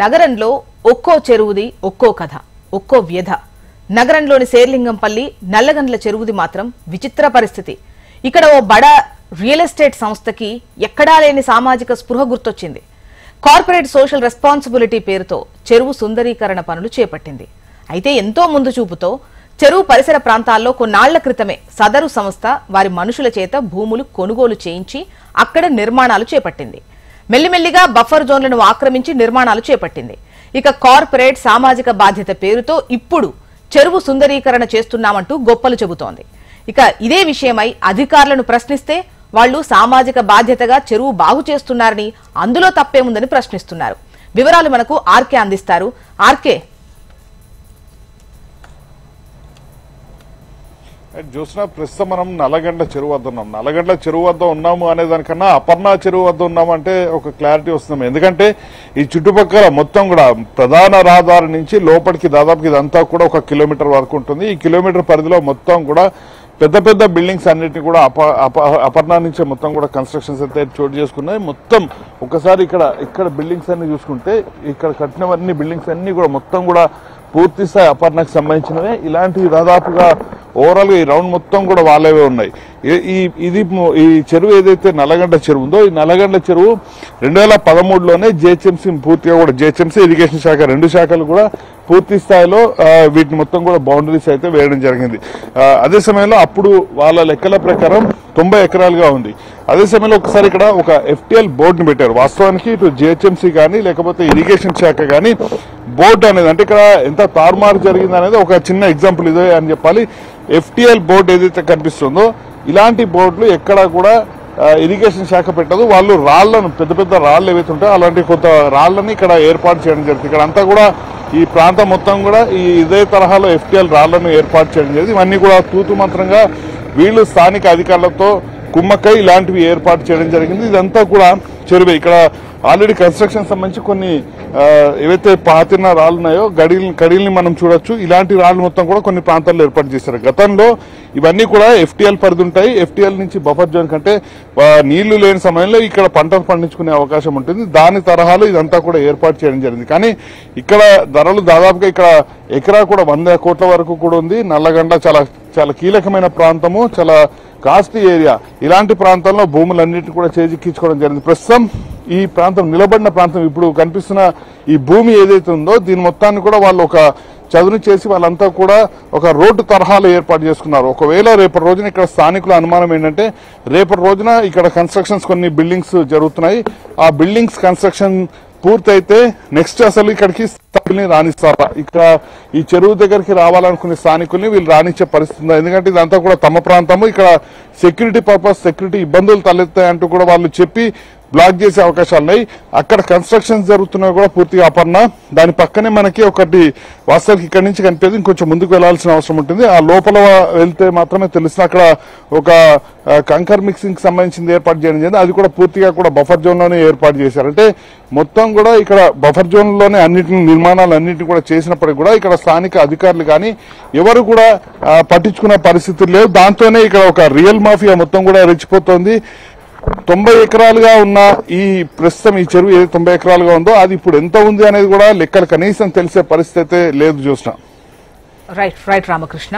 నగరంలో ఒక్కో చెరువుది ఒక్కో కథ, ఒక్కో వ్యధ. నగరంలోని శేర్లింగంపల్లి నల్లగండ్ల చెరువుది మాత్రం విచిత్ర పరిస్థితి. ఇక్కడ ఓ బడా రియల్ ఎస్టేట్ సంస్థకి ఎక్కడా లేని సామాజిక స్పృహ గుర్తొచ్చింది. కార్పొరేట్ సోషల్ రెస్పాన్సిబిలిటీ పేరుతో చెరువు సుందరీకరణ పనులు చేపట్టింది. అయితే ఎంతో ముందు చూపుతో చెరువు పరిసర ప్రాంతాల్లో కొన్నాళ్ల క్రితమే సదరు సంస్థ వారి మనుషుల చేత భూములు కొనుగోలు చేయించి అక్కడ నిర్మాణాలు చేపట్టింది. మెల్లిమెల్లిగా బఫర్ జోన్లను ఆక్రమించి నిర్మాణాలు చేపట్టింది. ఇక కార్పొరేట్ సామాజిక బాధ్యత పేరుతో ఇప్పుడు చెరువు సుందరీకరణ చేస్తున్నామంటూ గొప్పలు చెబుతోంది. ఇక ఇదే విషయమై అధికారులను ప్రశ్నిస్తే వాళ్లు సామాజిక బాధ్యతగా చెరువు బాగు చేస్తున్నారని, అందులో తప్పేముందని ప్రశ్నిస్తున్నారు. వివరాలు మనకు ఆర్కే అందిస్తారు. ఆర్కే, చూసినా ప్రస్తుతం మనం నల్లగండ్ల చెరువు వద్ద ఉన్నాం. నల్లగండ్ల చెరువు వద్ద ఉన్నాము అనే దానికన్నా అపర్ణ చెరువు వద్ద ఉన్నామంటే ఒక క్లారిటీ వస్తుంది. ఎందుకంటే ఈ చుట్టుపక్కల మొత్తం కూడా ప్రధాన రహదారి నుంచి లోపలికి దాదాపు ఇదంతా కూడా 1 కిలోమీటర్ వరకు ఉంటుంది. ఈ కిలోమీటర్ పరిధిలో మొత్తం కూడా పెద్ద పెద్ద బిల్డింగ్స్ అన్నిటిని కూడా అపర్ణ నుంచే మొత్తం కూడా కన్స్ట్రక్షన్స్ అయితే చోటు చేసుకున్నాయి. మొత్తం ఒకసారి ఇక్కడ బిల్డింగ్స్ అన్ని చూసుకుంటే ఇక్కడ కట్టినవన్నీ బిల్డింగ్స్ అన్ని కూడా మొత్తం కూడా పూర్తి స్థాయి అపర్ణకు సంబంధించినవే. ఇలాంటివి దాదాపుగా ఓవరాల్ గా ఈ రౌండ్ మొత్తం కూడా వాళ్ళవే ఉన్నాయి. ఈ చెరువు ఏదైతే నల్లగండ్ల చెరువు ఉందో, ఈ నల్లగండ్ల చెరువు 2013లోనే జిహెచ్ఎంసీ పూర్తిగా కూడా జిహెచ్ఎంసీ ఇరిగేషన్ శాఖ 2 శాఖలు కూడా పూర్తి స్థాయిలో వీటిని మొత్తం కూడా బౌండరీస్ అయితే వేయడం జరిగింది. అదే సమయంలో అప్పుడు వాళ్ళ లెక్కల ప్రకారం 90 ఎకరాలుగా ఉంది. అదే సమయంలో ఒకసారి ఇక్కడ ఒక FTL బోర్డుని పెట్టారు. వాస్తవానికి ఇటు జిహెచ్ఎంసీ కానీ లేకపోతే ఇరిగేషన్ శాఖ కానీ బోర్డు అనేది, అంటే ఇక్కడ ఎంత తారుమారు జరిగింది అనేది ఒక చిన్న ఎగ్జాంపుల్ ఇదే అని చెప్పాలి. FTL బోర్డు ఏదైతే కనిపిస్తుందో ఇలాంటి బోర్డులు ఎక్కడా కూడా ఇరిగేషన్ శాఖ పెట్టదు. వాళ్ళు రాళ్లను, పెద్ద పెద్ద రాళ్లు ఏవైతే ఉంటాయో అలాంటి కొంత రాళ్లని ఇక్కడ ఏర్పాటు చేయడం జరుగుతుంది. ఇక్కడ అంతా కూడా ఈ ప్రాంతం మొత్తం కూడా ఇదే తరహాలో FTL రాళ్లను ఏర్పాటు చేయడం జరిగింది. ఇవన్నీ కూడా తూతు మంత్రంగా వీళ్ళు స్థానిక అధికారులతో కుమ్మక్కై ఇలాంటివి ఏర్పాటు చేయడం జరిగింది. ఇదంతా కూడా చెరువే. ఇక్కడ ఆల్రెడీ కన్స్ట్రక్షన్ సంబంధించి కొన్ని ఏవైతే పాతిన రాళ్ళు ఉన్నాయో కడీల్ని మనం చూడొచ్చు. ఇలాంటి రాళ్ళు మొత్తం కూడా కొన్ని ప్రాంతాల్లో ఏర్పాటు చేశారు. గతంలో ఇవన్నీ కూడా FTL పరిధి ఉంటాయి. FTL నుంచి బఫర్ జోన్ కంటే నీళ్లు లేని సమయంలో ఇక్కడ పంటలు పండించుకునే అవకాశం ఉంటుంది. దాని తరహాలో ఇదంతా కూడా ఏర్పాటు చేయడం జరిగింది. కానీ ఇక్కడ ధరలు దాదాపుగా ఇక్కడ ఎకరా కూడా 100 కోట్ల వరకు కూడా ఉంది. నల్లగండ్ల చాలా కీలకమైన ప్రాంతము, చాలా కాస్ట్లీ ఏరియా. ఇలాంటి ప్రాంతంలో భూములన్నింటినీ కూడా చేజిక్కించుకోవడం జరిగింది. ప్రస్తుతం ఈ ప్రాంతం నిలబడిన ప్రాంతం, ఇప్పుడు కనిపిస్తున్న ఈ భూమి ఏదైతే ఉందో దీని మొత్తాన్ని కూడా వాళ్ళు ఒక చదును చేసి వాళ్ళంతా కూడా ఒక రోడ్డు తరహాలో ఏర్పాటు చేసుకున్నారు. ఒకవేళ రేపటి రోజున ఇక్కడ స్థానికుల అనుమానం ఏంటంటే రేపటి రోజున ఇక్కడ కన్స్ట్రక్షన్స్ కొన్ని బిల్డింగ్స్ జరుగుతున్నాయి. ఆ బిల్డింగ్స్ కన్స్ట్రక్షన్ పూర్తయితే నెక్స్ట్ అసలు ఇక్కడికి స్థానికుల్ని రాణిస్తారా, ఇక్కడ ఈ చెరువు దగ్గరికి రావాలనుకునే స్థానికుల్ని వీళ్ళు రాణించే పరిస్థితి ఉందా? ఎందుకంటే ఇదంతా కూడా తమ ప్రాంతము, ఇక్కడ సెక్యూరిటీ ఇబ్బందులు తలెత్తాయంటూ కూడా వాళ్ళు చెప్పి బ్లాక్ చేసే అవకాశాలు ఉన్నాయి. అక్కడ కన్స్ట్రక్షన్స్ జరుగుతున్నవి కూడా పూర్తిగా అపర్ణ. దాని పక్కనే మనకి ఒకటి వాస్తవానికి ఇక్కడి నుంచి కనిపేది, ఇంకొంచెం ముందుకు వెళ్లాల్సిన అవసరం ఉంటుంది. ఆ లోపల వెళ్తే మాత్రమే తెలుస్తుంది. అక్కడ ఒక కంకర్ మిక్సింగ్ సంబంధించింది ఏర్పాటు చేయడం జరిగింది. అది కూడా పూర్తిగా కూడా బఫర్ జోన్ లోనే ఏర్పాటు చేశారు. అంటే మొత్తం కూడా ఇక్కడ బఫర్ జోన్ లోనే నిర్మాణాలు అన్నింటినీ కూడా చేసినప్పటికీ కూడా ఇక్కడ స్థానిక అధికారులు కానీ ఎవరు కూడా పట్టించుకునే పరిస్థితులు లేవు. దాంతోనే ఇక్కడ ఒక రియల్ మాఫియా మొత్తం కూడా రెచ్చిపోతోంది. 90 ఎకరాలుగా ఉన్న ఈ ప్రస్తుతం ఈ చెరువు ఏది 90 ఎకరాలుగా ఉందో అది ఇప్పుడు ఎంత ఉంది అనేది కూడా లెక్కలు కనీసం తెలిసే పరిస్థితి అయితే లేదు. చూసిన రైట్ రామకృష్ణ.